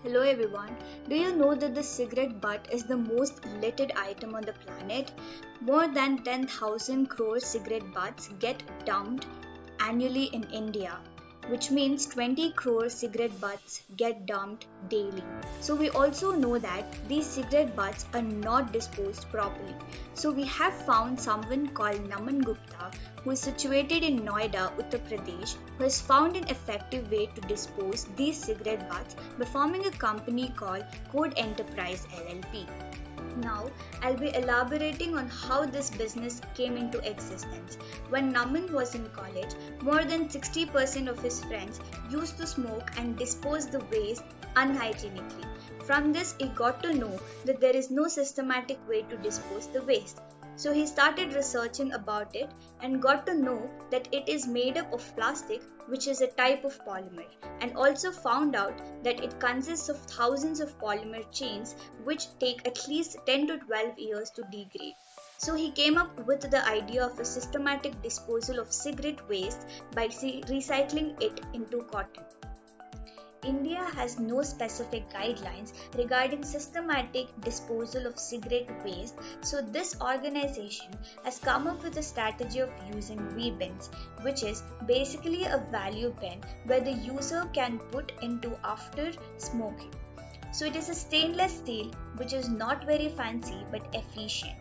Hello everyone. Do you know that the cigarette butt is the most littered item on the planet? More than 10,000 crore cigarette butts get dumped annually in India, which means 20 crore cigarette butts get dumped daily. So we also know that these cigarette butts are not disposed properly. So we have found someone called Naman Gupta who is situated in Noida, Uttar Pradesh, who has found an effective way to dispose these cigarette butts by forming a company called Code Enterprise LLP. Now, I'll be elaborating on how this business came into existence. When Naman was in college, more than 60% of his friends used to smoke and dispose the waste unhygienically. From this, he got to know that there is no systematic way to dispose the waste. So he started researching about it and got to know that it is made up of plastic, which is a type of polymer, and also found out that it consists of thousands of polymer chains which take at least 10 to 12 years to degrade. So he came up with the idea of a systematic disposal of cigarette waste by recycling it into cotton. India has no specific guidelines regarding systematic disposal of cigarette waste, so this organization has come up with a strategy of using V-bins, which is basically a value bin where the user can put into after smoking. So it is a stainless steel which is not very fancy but efficient.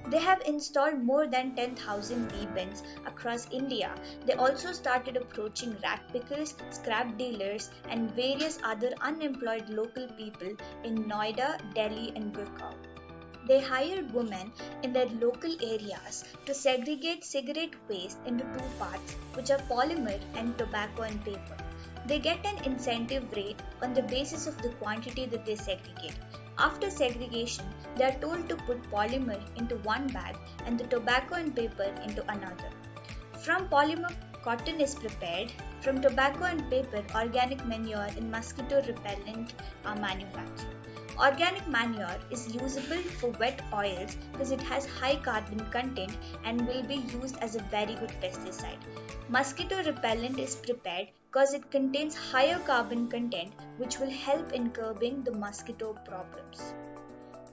They have installed more than 10,000 V-bins across India. They also started approaching rat pickers, scrap dealers, and various other unemployed local people in Noida, Delhi, and Gurgaon. They hired women in their local areas to segregate cigarette waste into two parts, which are polymer and tobacco and paper. They get an incentive rate on the basis of the quantity that they segregate. After segregation, they are told to put polymer into one bag and the tobacco and paper into another. From polymer, cotton is prepared. From tobacco and paper, organic manure and mosquito repellent are manufactured. Organic manure is usable for wet oils because it has high carbon content and will be used as a very good pesticide. Mosquito repellent is prepared because it contains higher carbon content which will help in curbing the mosquito problems.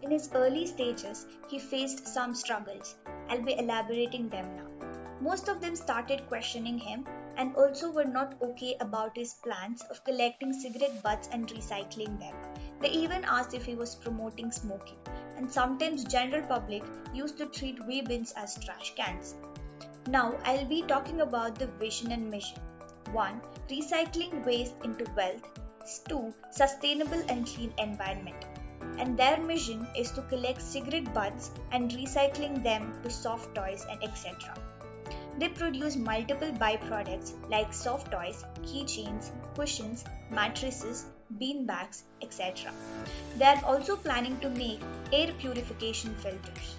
In his early stages, he faced some struggles. I'll be elaborating them now. Most of them started questioning him and also were not okay about his plans of collecting cigarette butts and recycling them. They even asked if he was promoting smoking, and sometimes general public used to treat V-bins as trash cans. Now I'll be talking about the vision and mission. 1. Recycling waste into wealth. 2. Sustainable and clean environment. And their mission is to collect cigarette butts and recycling them to soft toys and etc. They produce multiple byproducts like soft toys, keychains, cushions, mattresses, bean bags, etc. They are also planning to make air purification filters.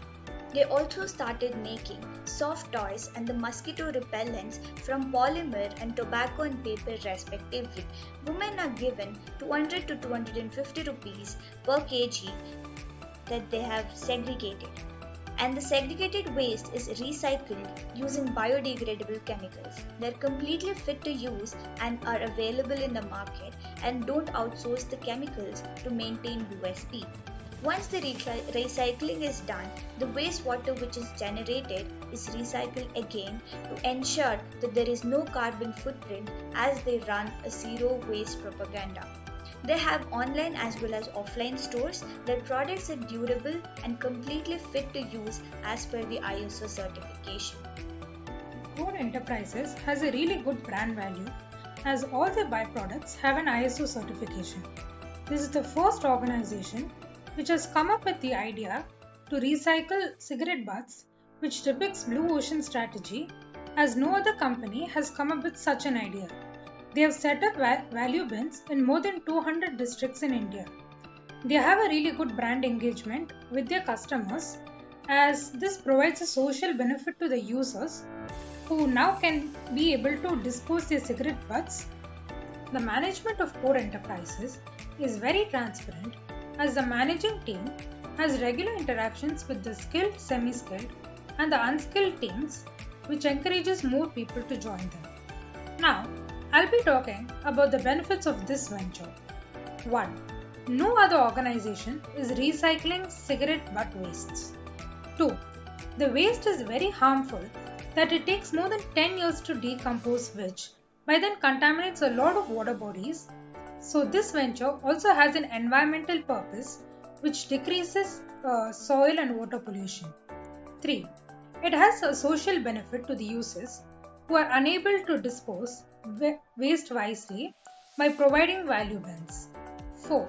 They also started making soft toys and the mosquito repellents from polymer and tobacco and paper respectively. Women are given 200 to 250 rupees per kg that they have segregated. And the segregated waste is recycled using biodegradable chemicals. They're completely fit to use and are available in the market and don't outsource the chemicals to maintain USP. Once the recycling is done, the wastewater which is generated is recycled again to ensure that there is no carbon footprint as they run a zero waste propaganda. They have online as well as offline stores. Their products are durable and completely fit to use as per the ISO certification. Code Enterprises has a really good brand value as all their byproducts have an ISO certification. This is the first organization which has come up with the idea to recycle cigarette butts, which depicts Blue Ocean strategy, as no other company has come up with such an idea. They have set up value bins in more than 200 districts in India. They have a really good brand engagement with their customers as this provides a social benefit to the users who now can be able to dispose their cigarette butts. The management of Code Enterprises is very transparent as the managing team has regular interactions with the skilled, semi-skilled and the unskilled teams, which encourages more people to join them. Now, I'll be talking about the benefits of this venture. 1. no other organization is recycling cigarette butt wastes. 2. The waste is very harmful that it takes more than 10 years to decompose, which by then contaminates a lot of water bodies. So this venture also has an environmental purpose which decreases soil and water pollution. 3. It has a social benefit to the users who are unable to dispose waste wisely by providing value bins. 4.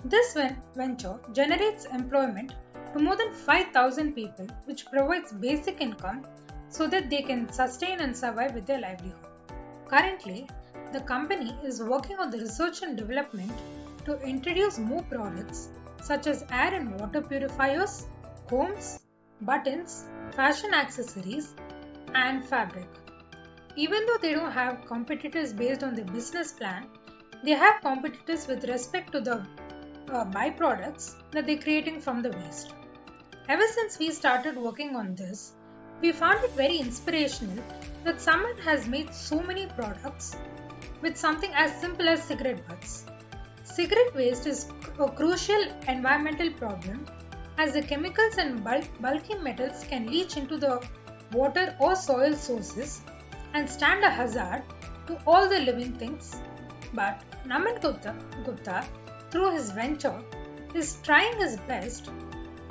This venture generates employment to more than 5,000 people, which provides basic income so that they can sustain and survive with their livelihood. Currently, the company is working on the research and development to introduce more products such as air and water purifiers, combs, buttons, fashion accessories, and fabric. Even though they don't have competitors based on their business plan, they have competitors with respect to the byproducts that they're creating from the waste. Ever since we started working on this, we found it very inspirational that someone has made so many products with something as simple as cigarette butts. Cigarette waste is a crucial environmental problem as the chemicals and bulky metals can leach into the water or soil sources and stand a hazard to all the living things. But Naman Gupta, through his venture, is trying his best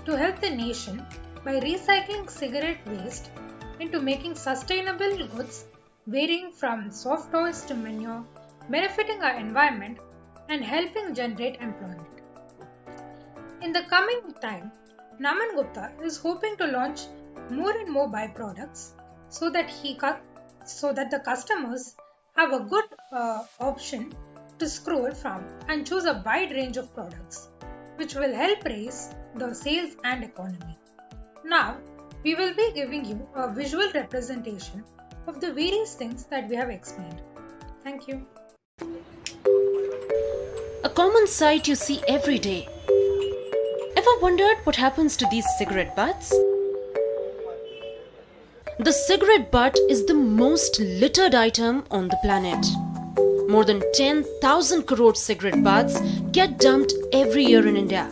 to help the nation by recycling cigarette waste into making sustainable goods varying from soft toys to manure, benefiting our environment and helping generate employment. In the coming time, Naman Gupta is hoping to launch more and more byproducts so that the customers have a good option to scroll from and choose a wide range of products, which will help raise the sales and economy. Now, we will be giving you a visual representation of the various things that we have explained. Thank you. A common sight you see every day. Ever wondered what happens to these cigarette butts? The cigarette butt is the most littered item on the planet. More than 10,000 crore cigarette butts get dumped every year in India,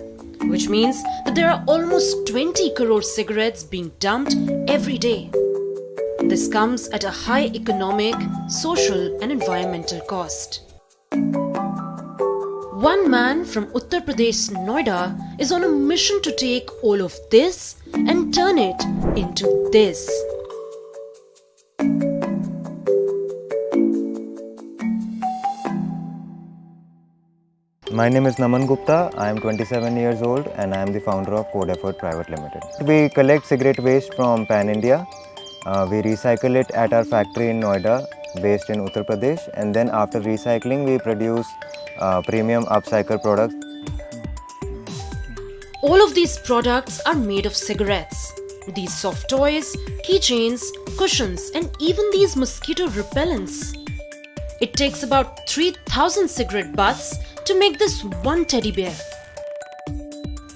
which means that there are almost 20 crore cigarettes being dumped every day. This comes at a high economic, social and environmental cost. One man from Uttar Pradesh, Noida, is on a mission to take all of this and turn it into this. My name is Naman Gupta. I am 27 years old and I am the founder of Code Effort Private Limited. We collect cigarette waste from Pan India. We recycle it at our factory in Noida, based in Uttar Pradesh, and then after recycling we produce premium upcycle products. All of these products are made of cigarettes. These soft toys, keychains, cushions and even these mosquito repellents. It takes about 3,000 cigarette butts to make this one teddy bear.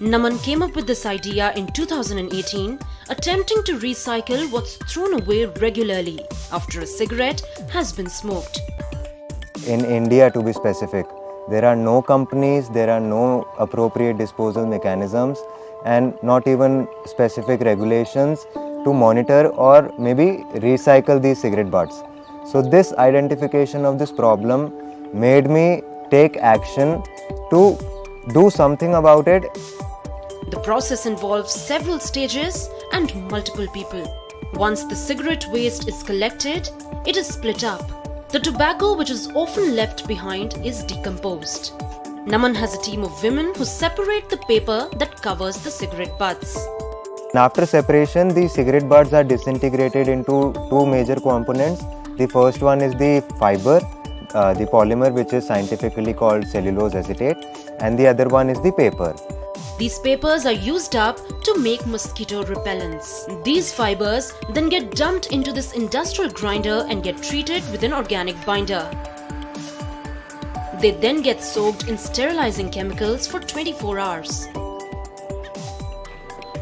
Naman came up with this idea in 2018, attempting to recycle what's thrown away regularly after a cigarette has been smoked. In India, to be specific, there are no companies, there are no appropriate disposal mechanisms and not even specific regulations to monitor or maybe recycle these cigarette butts. So this identification of this problem made me take action to do something about it. The process involves several stages and multiple people. Once the cigarette waste is collected, it is split up. The tobacco which is often left behind is decomposed. Naman has a team of women who separate the paper that covers the cigarette butts. After separation, the cigarette butts are disintegrated into two major components. The first one is the fiber, the polymer which is scientifically called cellulose acetate, and the other one is the paper. These papers are used up to make mosquito repellents. These fibers then get dumped into this industrial grinder and get treated with an organic binder. They then get soaked in sterilizing chemicals for 24 hours.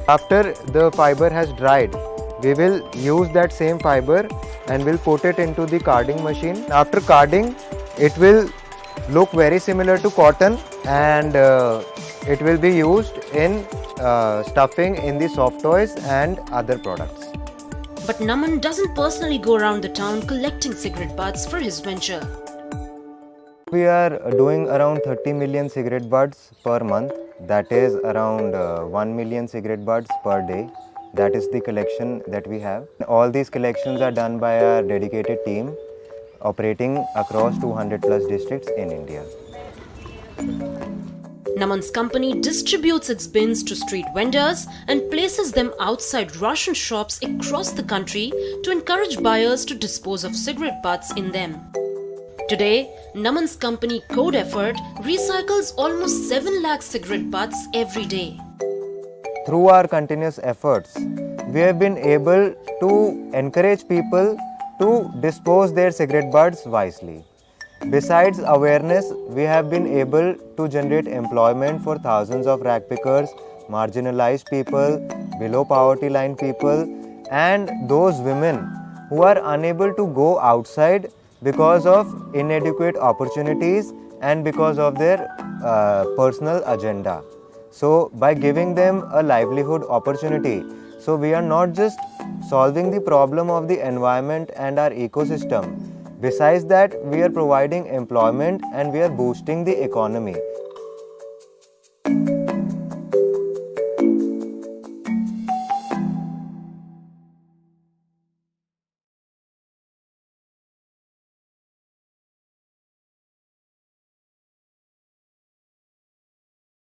After the fiber has dried, we will use that same fiber and we'll put it into the carding machine. After carding, it will look very similar to cotton, and it will be used in stuffing in the soft toys and other products. But Naman doesn't personally go around the town collecting cigarette butts for his venture. We are doing around 30 million cigarette butts per month. That is around 1 million cigarette butts per day. That is the collection that we have. All these collections are done by our dedicated team operating across 200 plus districts in India. Naman's company distributes its bins to street vendors and places them outside ration shops across the country to encourage buyers to dispose of cigarette butts in them. Today, Naman's company Code Effort recycles almost 7 lakh cigarette butts every day. Through our continuous efforts, we have been able to encourage people to dispose their cigarette butts wisely. Besides awareness, we have been able to generate employment for thousands of rag pickers, marginalized people, below poverty line people, and those women who are unable to go outside because of inadequate opportunities and because of their personal agenda. So by giving them a livelihood opportunity, so we are not just solving the problem of the environment and our ecosystem. Besides that, we are providing employment and we are boosting the economy.